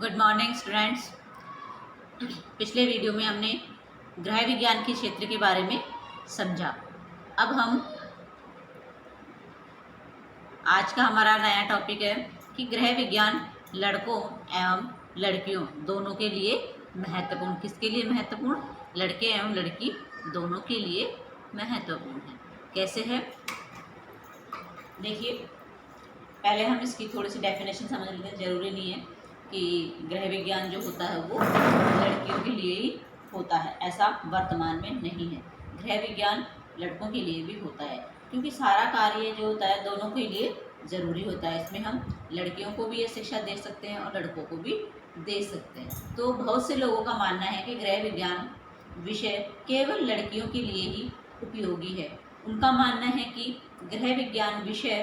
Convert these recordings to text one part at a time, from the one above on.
Good morning students. पिछले video में हमने गृह विज्ञान के क्षेत्र के बारे में समझा। अब हम आज का हमारा नया टॉपिक है कि गृह विज्ञान लड़कों एवं लड़कियों दोनों के लिए महत्वपूर्ण। किसके लिए महत्वपूर्ण? लड़के एवं लड़की दोनों के लिए महत्वपूर्ण है। कैसे है देखिए, पहले हम इसकी थोड़ी सी डेफिनेशन समझ लेते हैं। जरूरी नहीं है कि गृह विज्ञान जो होता है वो लड़कियों के लिए ही होता है, ऐसा वर्तमान में नहीं है। गृह विज्ञान लड़कों के लिए भी होता है, क्योंकि सारा कार्य जो होता है दोनों के लिए ज़रूरी होता है। इसमें हम लड़कियों को भी ये शिक्षा दे सकते हैं और लड़कों को भी दे सकते हैं। तो बहुत से लोगों का मानना है कि गृह विज्ञान विषय केवल लड़कियों के लिए ही उपयोगी है। उनका मानना है कि गृह विज्ञान विषय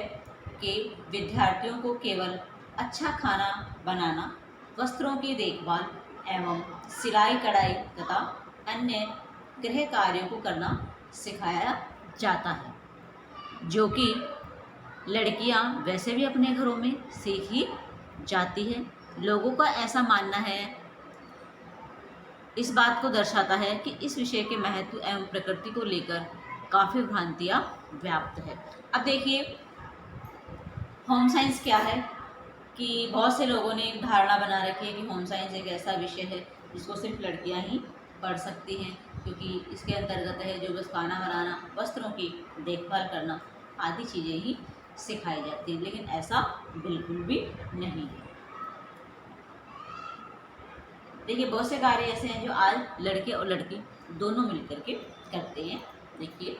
के विद्यार्थियों को केवल अच्छा खाना बनाना, वस्त्रों की देखभाल एवं सिलाई कढ़ाई तथा अन्य गृह कार्यों को करना सिखाया जाता है, जो कि लड़कियां वैसे भी अपने घरों में सीख ही जाती है। लोगों का ऐसा मानना है, इस बात को दर्शाता है कि इस विषय के महत्व एवं प्रकृति को लेकर काफ़ी भ्रांतियाँ व्याप्त है। अब देखिए, होम साइंस क्या है कि बहुत से लोगों ने एक धारणा बना रखी है कि होम साइंस एक ऐसा विषय है जिसको सिर्फ लड़कियां ही पढ़ सकती हैं, क्योंकि इसके अंतर्गत है जो बस खाना बनाना, वस्त्रों की देखभाल करना आदि चीज़ें ही सिखाई जाती हैं। लेकिन ऐसा बिल्कुल भी नहीं है। देखिए, बहुत से कार्य ऐसे हैं जो आज लड़के और लड़की दोनों मिलकर के करते हैं। देखिए,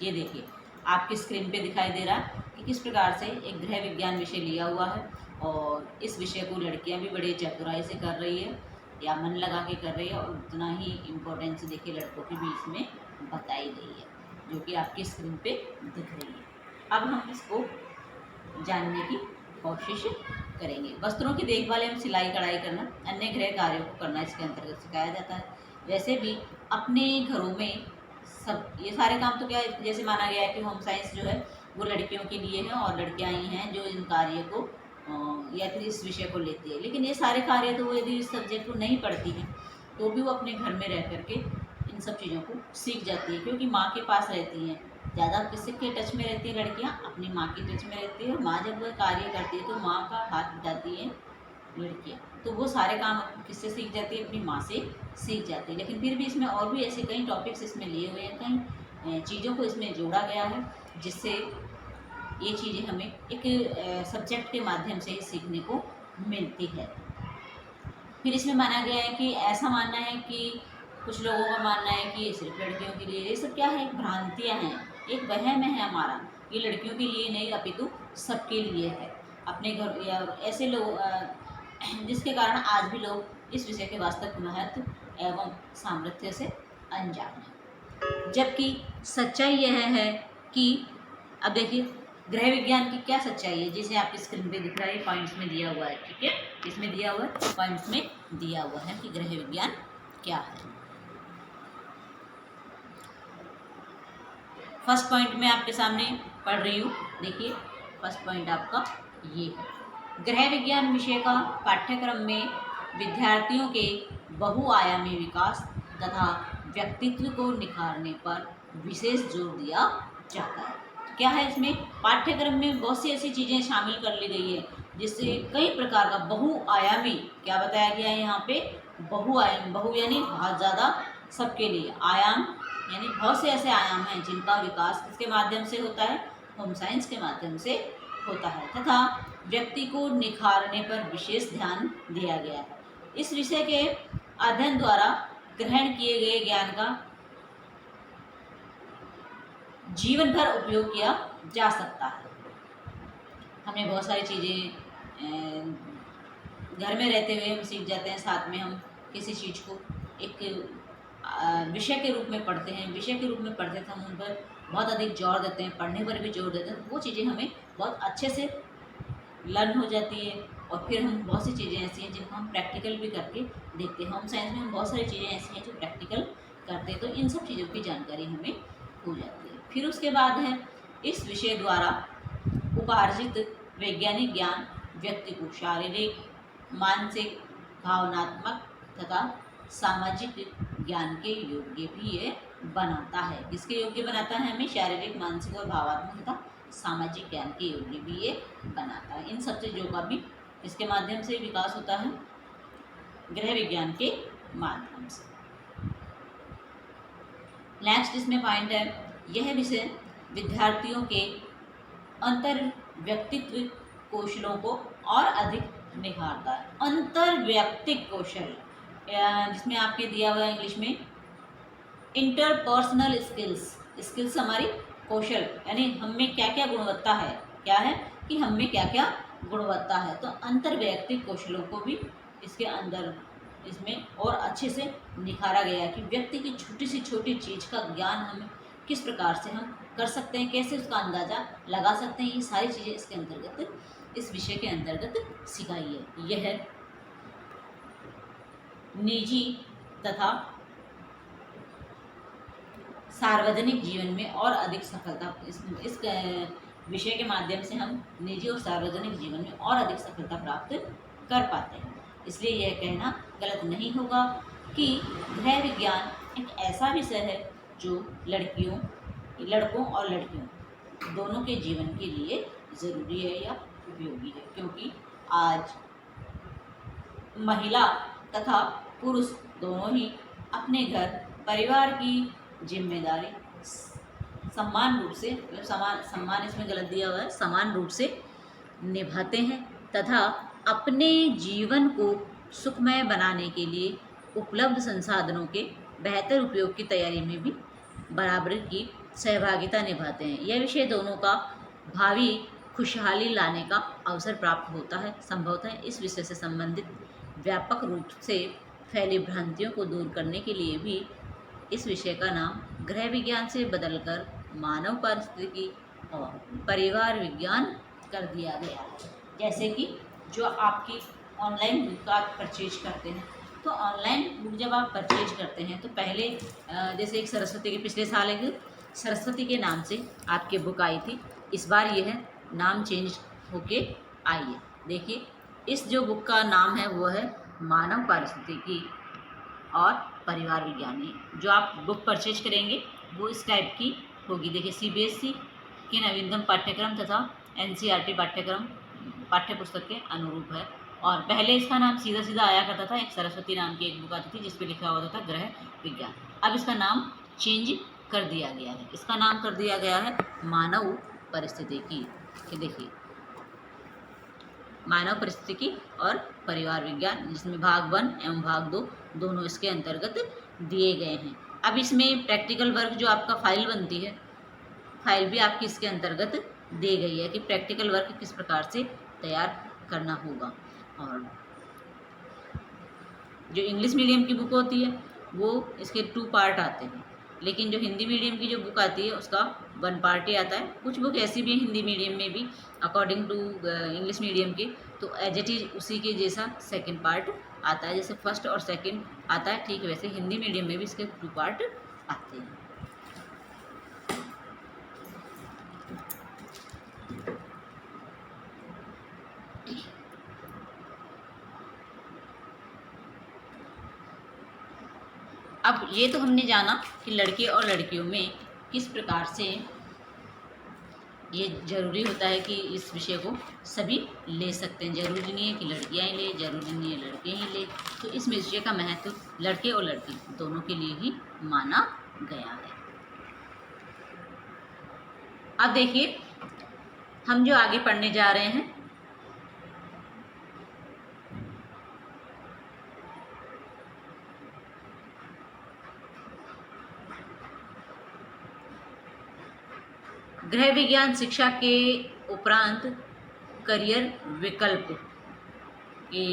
ये देखिए आपकी स्क्रीन पे दिखाई दे रहा है कि किस प्रकार से एक गृह विज्ञान विषय लिया हुआ है, और इस विषय को लड़कियां भी बड़े चतुराई से कर रही है या मन लगा के कर रही है, और उतना ही इम्पोर्टेंस देखिए लड़कों की भी इसमें बताई गई है, जो कि आपकी स्क्रीन पे दिख रही है। अब हम इसको जानने की कोशिश करेंगे। वस्त्रों की देखभाल एवं सिलाई कढ़ाई करना, अन्य गृह कार्यों को करना इसके अंतर्गत सिखाया जाता है। वैसे भी अपने घरों में सब ये सारे काम तो क्या है, जैसे माना गया है कि होम साइंस जो है वो लड़कियों के लिए है और लड़कियां ही हैं जो इन कार्य को या फिर इस विषय को लेती है। लेकिन ये सारे कार्य तो वो यदि इस सब्जेक्ट को नहीं पढ़ती हैं तो भी वो अपने घर में रह करके इन सब चीज़ों को सीख जाती है, क्योंकि माँ के पास रहती हैं। ज़्यादा किससे के टच में रहती है लड़कियाँ? अपनी माँ की टच में रहती है। माँ जब वह कार्य करती है तो माँ का हाथ बटाती है लड़कियाँ, तो वो सारे काम किससे सीख जाती है? अपनी माँ से सीख जाती है। लेकिन फिर भी इसमें और भी ऐसे कई टॉपिक्स इसमें लिए हुए हैं, कई चीज़ों को इसमें जोड़ा गया है, जिससे ये चीज़ें हमें एक सब्जेक्ट के माध्यम से ही सीखने को मिलती है। फिर इसमें माना गया है कि ऐसा मानना है कि कुछ लोगों का मानना है कि ये सिर्फ लड़कियों के लिए, ये सब क्या है? भ्रांतियाँ हैं, एक वहम है हमारा। ये लड़कियों के लिए नहीं अपितु सबके लिए है। अपने घर या ऐसे लोग जिसके कारण आज भी लोग इस विषय के वास्तविक महत्व एवं सामर्थ्य से अनजान है। जबकि सच्चाई यह है कि अब देखिए, गृह विज्ञान की क्या सच्चाई है, जिसे आपकी स्क्रीन पे दिख रहा है, पॉइंट्स में दिया हुआ है। ठीक है, इसमें दिया हुआ है, पॉइंट्स में दिया हुआ है कि गृह विज्ञान क्या है। फर्स्ट पॉइंट मैं आपके सामने पढ़ रही हूँ। देखिए, फर्स्ट पॉइंट आपका ये है गृह विज्ञान विषय का पाठ्यक्रम में विद्यार्थियों के बहुआयामी विकास तथा व्यक्तित्व को निखारने पर विशेष जोर दिया जाता है। क्या है इसमें पाठ्यक्रम में बहुत सी ऐसी चीज़ें शामिल कर ली गई है जिससे कई प्रकार का बहुआयामी, क्या बताया गया है यहाँ पे, बहुआयाम, बहु यानी बहुत ज़्यादा, सबके लिए आयाम यानी बहुत से ऐसे आयाम हैं जिनका विकास किसके माध्यम से होता है, होम साइंस के माध्यम से होता है, तथा व्यक्ति को निखारने पर विशेष ध्यान दिया गया है। इस विषय के अध्ययन द्वारा ग्रहण किए गए ज्ञान का जीवन भर उपयोग किया जा सकता है। हमें बहुत सारी चीज़ें घर में रहते हुए हम सीख जाते हैं, साथ में हम किसी चीज़ को एक विषय के रूप में पढ़ते हैं, विषय के रूप में पढ़ते थे हम उन पर बहुत अधिक जोर देते हैं, पढ़ने पर भी जोर देते हैं, वो चीज़ें हमें बहुत अच्छे से लर्न हो जाती है। और फिर हम बहुत सी चीज़ें ऐसी हैं जिनको हम प्रैक्टिकल भी करके देखते हैं। होम साइंस में हम बहुत सारी चीज़ें ऐसी हैं जो प्रैक्टिकल करते हैं, तो इन सब चीज़ों की जानकारी हमें हो जाती है। फिर उसके बाद है इस विषय द्वारा उपार्जित वैज्ञानिक ज्ञान व्यक्ति को शारीरिक, मानसिक, भावनात्मक तथा सामाजिक ज्ञान के योग्य भी ये बनाता है। किसके योग्य बनाता है? हमें शारीरिक, मानसिक और भावनात्मक तथा सामाजिक ज्ञान के योग्य भी ये बनाता है। इन सब चीज़ों का भी इसके माध्यम से विकास होता है, गृह विज्ञान के माध्यम से। नेक्स्ट इसमें पॉइंट है, यह विषय विद्यार्थियों के अंतर व्यक्तित्व कौशलों को और अधिक निखारता है। अंतर व्यक्तिक कौशल, जिसमें आपके दिया हुआ है इंग्लिश में इंटरपर्सनल स्किल्स। स्किल्स हमारी कौशल, यानी हम में क्या क्या गुणवत्ता है, क्या है कि हम में क्या क्या गुणवत्ता है। तो अंतर व्यक्तिक कौशलों को भी इसके अंदर इसमें और अच्छे से निखारा गया है कि व्यक्ति की छोटी से छोटी चीज़ का ज्ञान हमें किस प्रकार से हम कर सकते हैं, कैसे उसका अंदाज़ा लगा सकते हैं। ये सारी चीज़ें इसके अंतर्गत, इस विषय के अंतर्गत सिखाई है। यह निजी तथा सार्वजनिक जीवन में और अधिक सफलता, इस विषय के माध्यम से हम निजी और सार्वजनिक जीवन में और अधिक सफलता प्राप्त कर पाते हैं। इसलिए यह कहना गलत नहीं होगा कि गृह विज्ञान एक ऐसा विषय है जो लड़कों और लड़कियों दोनों के जीवन के लिए ज़रूरी है या उपयोगी है, क्योंकि आज महिला तथा पुरुष दोनों ही अपने घर परिवार की जिम्मेदारी समान रूप से, सम्मान इसमें गलत दिया हुआ है, समान रूप से निभाते हैं तथा अपने जीवन को सुखमय बनाने के लिए उपलब्ध संसाधनों के बेहतर उपयोग की तैयारी में भी बराबर की सहभागिता निभाते हैं। यह विषय दोनों का भावी खुशहाली लाने का अवसर प्राप्त होता है। संभवतः इस विषय से संबंधित व्यापक रूप से फैली भ्रांतियों को दूर करने के लिए भी इस विषय का नाम गृह विज्ञान से बदलकर मानव पारिस्थितिकी और परिवार विज्ञान कर दिया गया है। जैसे कि जो आपकी ऑनलाइन बुक आप परचेज करते हैं, तो ऑनलाइन बुक जब आप परचेज करते हैं तो पहले जैसे एक सरस्वती के, पिछले साल एक सरस्वती के नाम से आपकी बुक आई थी, इस बार यह नाम चेंज होके आई है। देखिए इस जो बुक का नाम है वो है मानव पारिस्थितिकी और परिवार विज्ञानी। जो आप बुक परचेज करेंगे वो इस टाइप की होगी। देखिए सीबीएसई के नवीनतम पाठ्यक्रम तथा एनसीईआरटी पाठ्य पुस्तक के अनुरूप है। और पहले इसका नाम सीधा सीधा आया करता था, एक सरस्वती नाम की एक बुक आती थी जिस पे लिखा होता था गृह विज्ञान। अब इसका नाम चेंज कर दिया गया है, इसका नाम कर दिया गया है मानव परिस्थितिकी। देखिए मानव परिस्थितिकी और परिवार विज्ञान, जिसमें भाग 1 एवं भाग 2 दोनों इसके अंतर्गत दिए गए हैं। अब इसमें प्रैक्टिकल वर्क जो आपका फाइल बनती है, फाइल भी आपकी इसके अंतर्गत दी गई है कि प्रैक्टिकल वर्क किस प्रकार से तैयार करना होगा। और जो इंग्लिश मीडियम की बुक होती है वो इसके 2 पार्ट आते हैं, लेकिन जो हिंदी मीडियम की जो बुक आती है उसका 1 पार्ट ही आता है। कुछ बुक ऐसी भी हिंदी मीडियम में भी अकॉर्डिंग टू इंग्लिश मीडियम के, तो एज इट इज उसी के जैसा 2nd पार्ट आता है। जैसे 1st और 2nd आता है, ठीक वैसे हिंदी मीडियम में भी इसके 2 पार्ट आते हैं। अब ये तो हमने जाना कि लड़के और लड़कियों में किस प्रकार से ये ज़रूरी होता है कि इस विषय को सभी ले सकते हैं। ज़रूरी नहीं है कि लड़कियां ही ले, ज़रूरी नहीं है लड़के ही ले। तो इस विषय का महत्व लड़के और लड़की दोनों के लिए ही माना गया है। अब देखिए हम जो आगे पढ़ने जा रहे हैं, गृह विज्ञान शिक्षा के उपरांत करियर विकल्प के,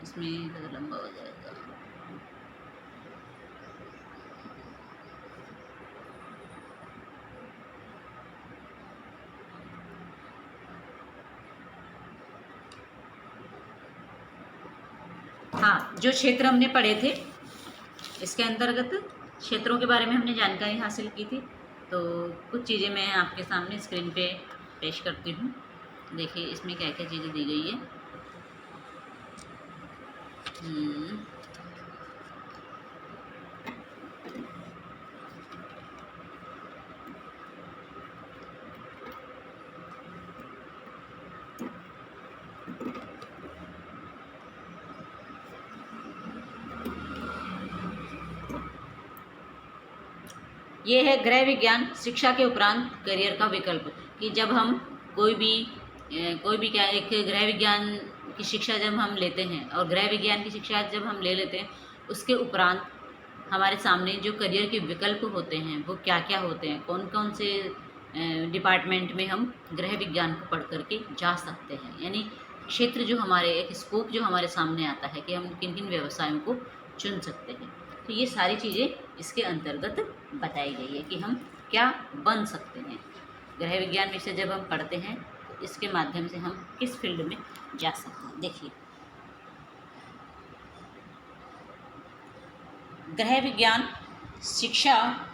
इसमें तो लंबा हो जाएगा। हाँ, जो क्षेत्र हमने पढ़े थे इसके अंतर्गत क्षेत्रों के बारे में हमने जानकारी हासिल की थी। तो कुछ चीज़ें मैं आपके सामने स्क्रीन पे पेश करती हूँ। देखिए इसमें क्या क्या चीज़ें दी गई है। ये है गृह विज्ञान शिक्षा के उपरांत करियर का विकल्प, कि जब हम कोई भी क्या एक गृह विज्ञान की शिक्षा जब हम लेते हैं और गृह विज्ञान की शिक्षा जब हम ले लेते हैं, उसके उपरांत हमारे सामने जो करियर के विकल्प होते हैं वो क्या क्या होते हैं, कौन कौन से डिपार्टमेंट में हम गृह विज्ञान को पढ़ करके जा सकते हैं। यानी क्षेत्र जो हमारे, एक स्कोप जो हमारे सामने आता है कि हम किन किन व्यवसायों को चुन सकते हैं। तो ये सारी चीज़ें इसके अंतर्गत बताई गई है कि हम क्या बन सकते हैं। गृह विज्ञान विषय जब हम पढ़ते हैं तो इसके माध्यम से हम किस फील्ड में जा सकते हैं। देखिए गृह विज्ञान शिक्षा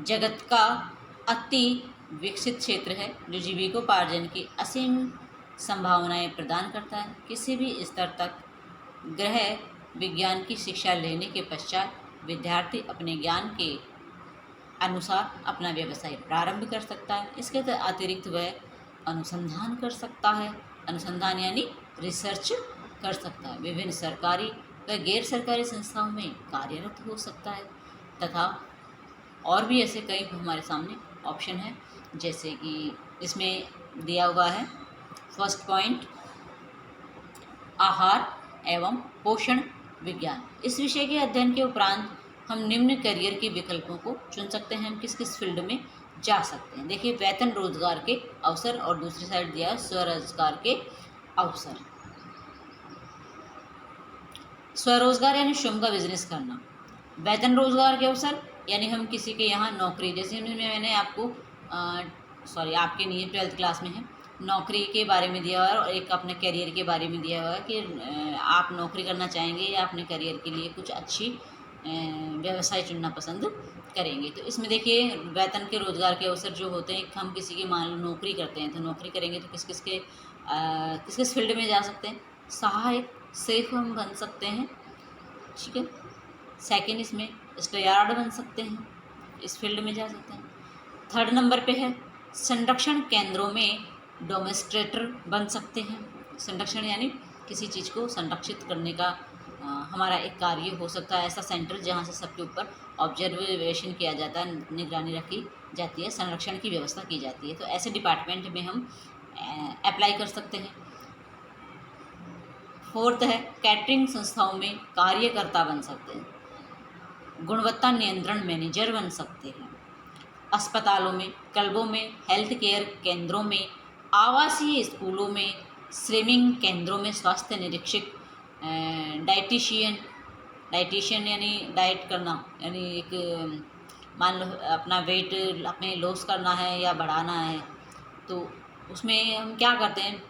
जगत का अति विकसित क्षेत्र है जो जीविकोपार्जन की असीम संभावनाएं प्रदान करता है। किसी भी स्तर तक गृह विज्ञान की शिक्षा लेने के पश्चात विद्यार्थी अपने ज्ञान के अनुसार अपना व्यवसाय प्रारंभ कर सकता है। इसके अतिरिक्त वह अनुसंधान कर सकता है, अनुसंधान यानी रिसर्च कर सकता है, विभिन्न सरकारी व गैर सरकारी संस्थाओं में कार्यरत हो सकता है तथा और भी ऐसे कई हमारे सामने ऑप्शन है। जैसे कि इसमें दिया हुआ है फर्स्ट पॉइंट, आहार एवं पोषण विज्ञान। इस विषय के अध्ययन के उपरांत हम निम्न करियर के विकल्पों को चुन सकते हैं, हम किस किस फील्ड में जा सकते हैं। देखिए वेतन रोजगार के अवसर और दूसरी साइड दिया है स्वरोजगार के अवसर। स्वरोजगार यानी स्वयं का बिजनेस करना, वेतन रोजगार के अवसर यानी हम किसी के यहाँ नौकरी, जैसे मैंने आपको आपके नहीं 12th क्लास में है, नौकरी के बारे में दिया हुआ है और एक अपने करियर के बारे में दिया हुआ है कि आप नौकरी करना चाहेंगे या अपने करियर के लिए कुछ अच्छी व्यवसाय चुनना पसंद करेंगे। तो इसमें देखिए वेतन के रोजगार के अवसर जो होते हैं, हम किसी की मान लो नौकरी करते हैं तो नौकरी करेंगे तो किस किस फील्ड में जा सकते हैं। सहायक सेफ हम बन सकते हैं, ठीक है। सेकेंड इसमें स्टयार्ड बन सकते हैं, इस फील्ड में जा सकते हैं। थर्ड नंबर पे है संरक्षण केंद्रों में डोमेस्ट्रेटर बन सकते हैं। संरक्षण यानी किसी चीज़ को संरक्षित करने का हमारा एक कार्य हो सकता है, ऐसा सेंटर जहाँ से सबके ऊपर ऑब्जर्वेशन किया जाता है, निगरानी रखी जाती है, संरक्षण की व्यवस्था की जाती है। तो ऐसे डिपार्टमेंट में हम अप्लाई कर सकते हैं। फोर्थ है कैटरिंग संस्थाओं में कार्यकर्ता बन सकते हैं, गुणवत्ता नियंत्रण मैनेजर बन सकते हैं, अस्पतालों में, क्लबों में, हेल्थ केयर केंद्रों में, आवासीय स्कूलों में, स्विमिंग केंद्रों में स्वास्थ्य निरीक्षक, डाइटिशियन यानी डाइट करना, यानी एक मान लो अपना वेट अपने लॉस करना है या बढ़ाना है तो उसमें हम क्या करते हैं,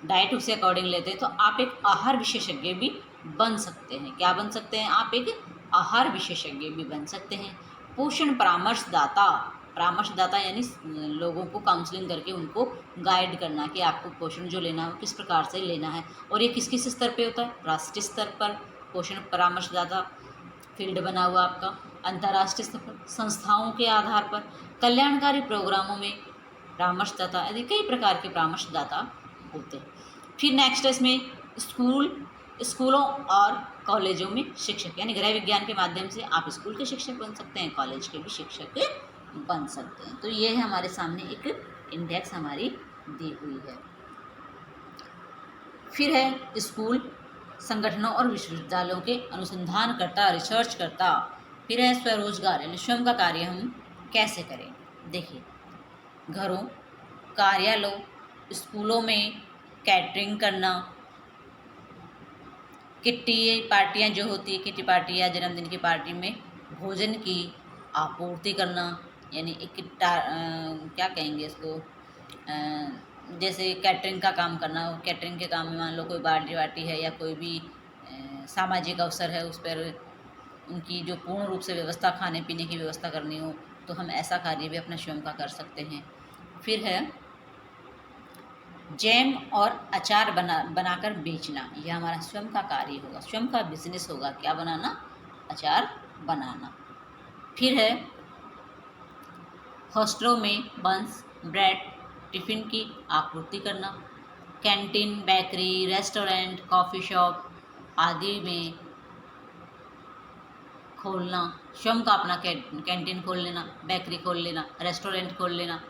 डाइट उससे अकॉर्डिंग लेते हैं। तो आप एक आहार विशेषज्ञ भी बन सकते हैं। क्या बन सकते हैं आप? एक आहार विशेषज्ञ भी बन सकते हैं। पोषण परामर्शदाता परामर्शदाता यानी लोगों को काउंसलिंग करके उनको गाइड करना कि आपको पोषण जो लेना है वो किस प्रकार से लेना है। और ये किस किस स्तर पे होता है? राष्ट्रीय स्तर पर पोषण परामर्शदाता फील्ड बना हुआ आपका, अंतर्राष्ट्रीय स्तर पर संस्थाओं के आधार पर, कल्याणकारी प्रोग्रामों में परामर्शदाता आदि कई प्रकार के परामर्शदाता होते हैं। फिर नेक्स्ट है इसमें स्कूलों और कॉलेजों में शिक्षक, यानी गृह विज्ञान के माध्यम से आप स्कूल के शिक्षक बन सकते हैं, कॉलेज के भी शिक्षक बन सकते हैं। तो ये है हमारे सामने एक इंडेक्स हमारी दी हुई है। फिर है स्कूल, संगठनों और विश्वविद्यालयों के अनुसंधानकर्ता, रिसर्चकर्ता। फिर है स्वरोजगार, यानी स्वयं का कार्य हम कैसे करें। देखिए, घरों, कार्यालयों, स्कूलों में कैटरिंग करना, किट्टी पार्टियां जो होती है, किट्टी पार्टी या जन्मदिन की पार्टी में भोजन की आपूर्ति करना, यानी एक क्या कहेंगे इसको, जैसे कैटरिंग का काम करना। कैटरिंग के काम में मान लो कोई पार्टी वार्टी है या कोई भी सामाजिक अवसर है, उस पर उनकी जो पूर्ण रूप से व्यवस्था, खाने पीने की व्यवस्था करनी हो, तो हम ऐसा कार्य भी अपना स्वयं का कर सकते हैं। फिर है जैम और अचार बनाकर बेचना, यह हमारा स्वयं का कार्य होगा, स्वयं का बिजनेस होगा। क्या बनाना? अचार बनाना। फिर है हॉस्टलों में बंस, ब्रेड, टिफ़िन की आपूर्ति करना, canteen, bakery, restaurant, coffee shop आदि में खोलना, स्वयं का अपना कैंटीन खोल लेना, बेकरी खोल लेना, रेस्टोरेंट खोल लेना,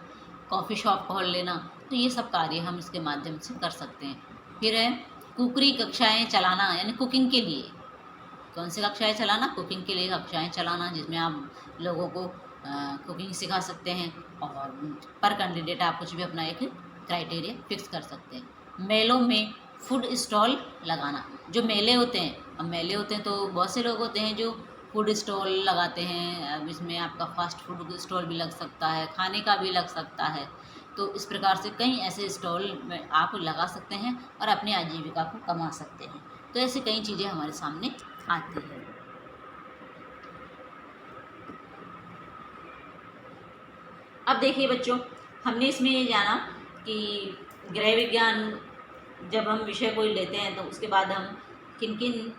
कॉफ़ी शॉप खोल लेना। तो ये सब कार्य हम इसके माध्यम से कर सकते हैं। फिर है कुकरी कक्षाएं चलाना, यानी कुकिंग के लिए। कौन सी कक्षाएं चलाना? कुकिंग के लिए कक्षाएं चलाना, जिसमें आप लोगों को कुकिंग सिखा सकते हैं और पर कैंडिडेट आप कुछ भी अपना एक क्राइटेरिया फिक्स कर सकते हैं। मेलों में फूड स्टॉल लगाना, जो मेले होते हैं, अब मेले होते हैं तो बहुत से लोग होते हैं जो फूड स्टॉल लगाते हैं। अब इसमें आपका फास्ट फूड स्टॉल भी लग सकता है, खाने का भी लग सकता है। तो इस प्रकार से कई ऐसे स्टॉल में आप लगा सकते हैं और अपनी आजीविका को कमा सकते हैं। तो ऐसी कई चीज़ें हमारे सामने आती है। अब देखिए बच्चों, हमने इसमें ये जाना कि गृह विज्ञान जब हम विषय कोई लेते हैं तो उसके बाद हम किन किन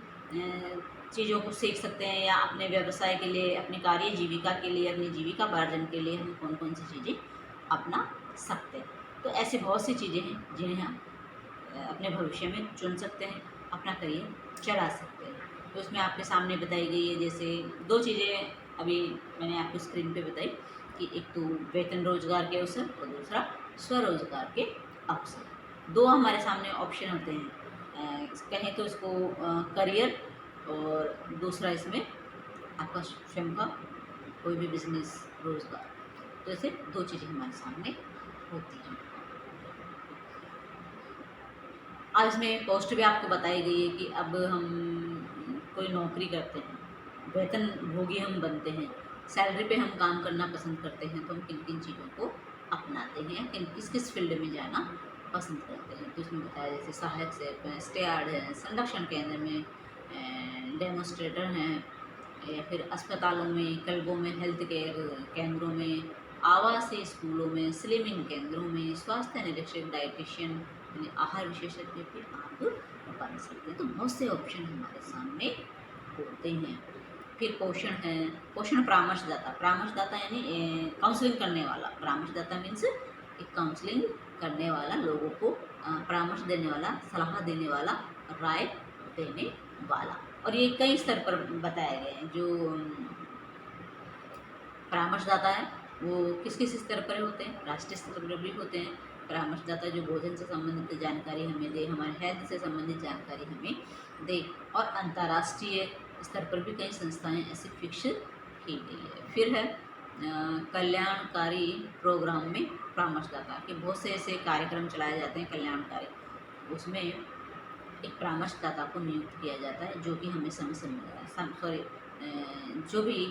चीज़ों को सीख सकते हैं, या अपने व्यवसाय के लिए, अपनी कार्य जीविका के लिए, अपनी जीविकापार्जन के लिए हम कौन कौन सी चीज़ें अपना सकते हैं। तो ऐसी बहुत सी चीज़ें हैं जिन्हें हम अपने भविष्य में चुन सकते हैं, अपना करियर चला सकते हैं। तो उसमें आपके सामने बताई गई है, जैसे दो चीज़ें अभी मैंने आपको स्क्रीन पे बताई कि एक तो वेतन रोजगार के अवसर और दूसरा स्वरोजगार के अवसर। दो हमारे सामने ऑप्शन होते हैं, कहें तो इसको करियर, और दूसरा इसमें आपका स्वयं का कोई भी बिजनेस, रोजगार। तो ऐसे दो चीज़ें हमारे सामने होती हैं। आज इसमें पोस्ट भी आपको बताई गई है कि अब हम कोई नौकरी करते हैं, वेतन भोगी हम बनते हैं, सैलरी पे हम काम करना पसंद करते हैं, तो हम किन किन चीज़ों को अपनाते हैं, किस किस फील्ड में जाना पसंद करते हैं। तो इसमें बताया जैसे सहायक सेफ हैं, स्टेयार्ड हैं, संरक्षण केंद्र में डेमोस्ट्रेटर हैं, या फिर अस्पतालों में, क्लबों में, हेल्थ केयर केंद्रों में, आवासीय स्कूलों में, स्लिमिंग केंद्रों में, स्वास्थ्य निरीक्षक, डाइटिशियन यानी आहार विशेषज्ञ भी आप बन सकते हैं। तो बहुत से ऑप्शन हमारे सामने होते हैं। फिर पोषण है, पोषण परामर्शदाता यानी काउंसलिंग करने वाला। परामर्शदाता मीन्स एक काउंसलिंग करने वाला, लोगों को परामर्श देने वाला, सलाह देने वाला, राय देने वाला। और ये कई स्तर पर बताए गए हैं। जो परामर्शदाता है वो किस किस स्तर पर होते हैं? राष्ट्रीय स्तर पर भी होते हैं परामर्शदाता, जो भोजन से संबंधित जानकारी हमें दे, हमारे हेल्थ से संबंधित जानकारी हमें दे। और अंतर्राष्ट्रीय स्तर पर भी कई संस्थाएं ऐसी फिक्स की गई है। फिर है कल्याणकारी प्रोग्राम में परामर्शदाता के बहुत से ऐसे कार्यक्रम चलाए जाते हैं कल्याणकारी, उसमें एक परामर्शदाता को नियुक्त किया जाता है, जो कि हमें जो भी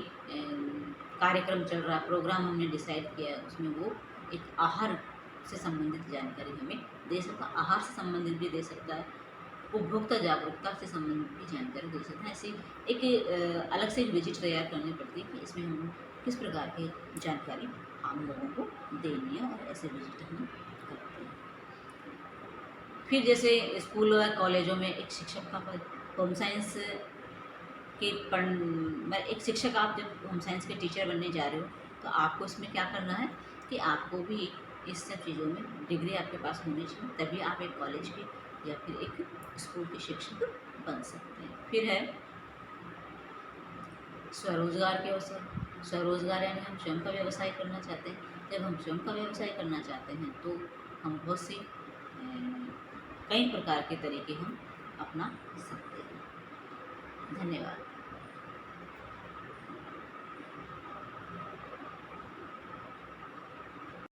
कार्यक्रम चल रहा है, प्रोग्राम हमने डिसाइड किया है, उसमें वो एक आहार से संबंधित जानकारी हमें दे सकता है, आहार से संबंधित भी दे सकता है, उपभोक्ता जागरूकता से संबंधित भी जानकारी दे सकता है। ऐसे एक अलग से एक विजिट तैयार करनी पड़ती है कि इसमें हम किस प्रकार की जानकारी आम लोगों को देनी है, और ऐसे विजिट हम करते हैं। फिर जैसे स्कूल और कॉलेजों में एक शिक्षक का पद, होम साइंस के एक शिक्षक, आप जब होम साइंस के टीचर बनने जा रहे हो तो आपको इसमें क्या करना है कि आपको भी इस सब चीज़ों में डिग्री आपके पास होनी चाहिए, तभी आप एक कॉलेज के या फिर एक स्कूल के शिक्षक बन सकते हैं। फिर है स्वरोजगार के अवसर। स्वरोजगार यानी हम स्वयं का व्यवसाय करना चाहते हैं। जब हम स्वयं का व्यवसाय करना चाहते हैं तो हम बहुत सी कई प्रकार के तरीके हम अपना सकते हैं। धन्यवाद।